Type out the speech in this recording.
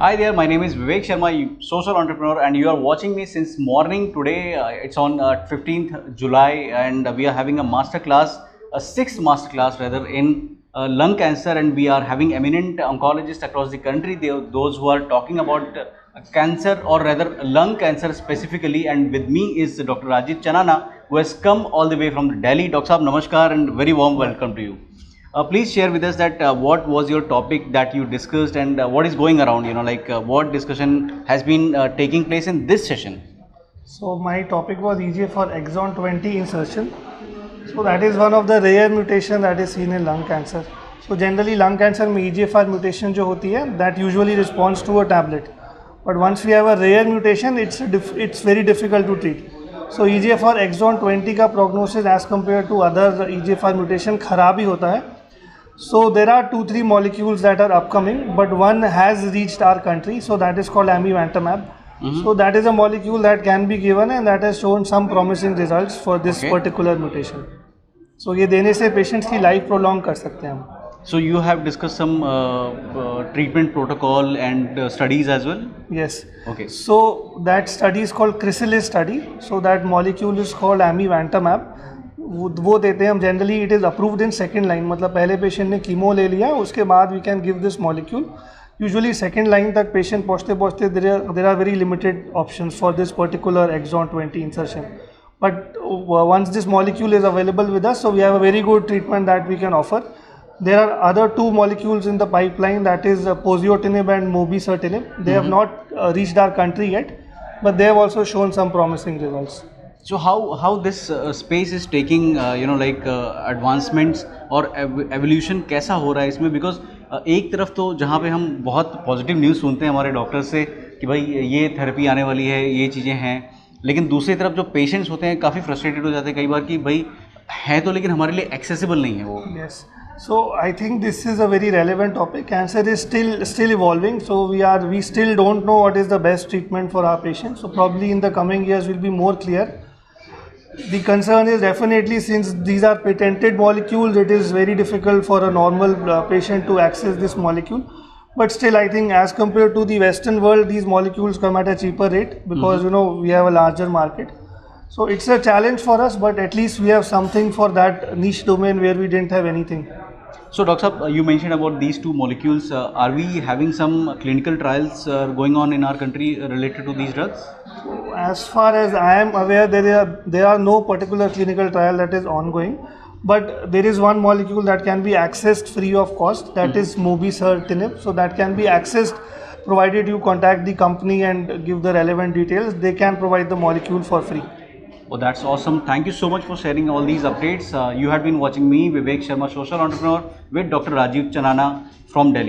Hi there, my name is Vivek Sharma, social entrepreneur, and you are watching me since morning today. It's on 15th July, and we are having a master class, a sixth master class rather, in lung cancer, and we are having eminent oncologists across the country. Those who are talking about cancer, or rather lung cancer specifically. And with me is Dr. Rajiv Chanana, who has come all the way from Delhi. Dr. Saab, namaskar, and very warm welcome to you. Please share with us that what was your topic that you discussed, and what is going around, what discussion has been taking place in this session. So my topic was EGFR exon 20 insertion. So that is one of the rare mutation that is seen in lung cancer. So generally lung cancer में EGFR mutation जो होती है, that usually responds to a tablet. But once we have a rare mutation, it's very difficult to treat. So EGFR exon 20 का prognosis as compared to other EGFR mutation खराब ही होता है. So there are 2-3 molecules that are upcoming, but one has reached our country, so that is called amivantamab. So that is a molecule that can be given and that has shown some promising results for this particular mutation. So ये देने से patients की life prolong कर सकते हैं हम. So you have discussed some treatment protocol and studies as well? Yes. Okay. So that study is called Chrysalis study. So that molecule is called amivantamab. वो देते हैं हम generally. It is approved in second line, मतलब पहले patient ने chemo ले लिया, उसके बाद we can give this molecule. Usually second line तक पेशेंट पहुँचते there are very limited options for this particular exon 20 insertion. But once this molecule is available with us, so we have a very good treatment that we can offer. There are other 2 molecules in the pipeline, that is poziotinib and mobocertinib. They have not reached our country yet, but they have also shown some promising results. So how this space is taking advancements और evolution कैसा हो रहा है इसमें? Because एक तरफ तो जहाँ पे हम बहुत पॉजिटिव न्यूज़ सुनते हैं हमारे डॉक्टर से कि भाई ये थेरेपी आने वाली है, ये चीज़ें हैं, लेकिन दूसरी तरफ जो पेशेंट्स होते हैं काफ़ी फ्रस्ट्रेटेड हो जाते हैं कई बार कि भाई है तो लेकिन हमारे लिए एक्सेसिबल नहीं है वो. Yes. So I think this is a very relevant topic. Cancer is still evolving, so we still don't know what is the best treatment for our patients. So probably in the coming years will be more clear. The concern is definitely, since these are patented molecules, it is very difficult for a normal patient to access this molecule. But still, I think as compared to the Western world, these molecules come at a cheaper rate because we have a larger market. So it's a challenge for us, but at least we have something for that niche domain where we didn't have anything. So Dr. Saab, you mentioned about these 2 molecules. Are we having some clinical trials going on in our country related to these drugs? As far as I am aware, there are no particular clinical trial that is ongoing, but there is one molecule that can be accessed free of cost, that is mobocertinib. So that can be accessed provided you contact the company and give the relevant details. They can provide the molecule for free. Oh, that's awesome. Thank you so much for sharing all these updates. You had been watching me, Vivek Sharma, social entrepreneur, with Dr. Rajiv Chanana from Delhi.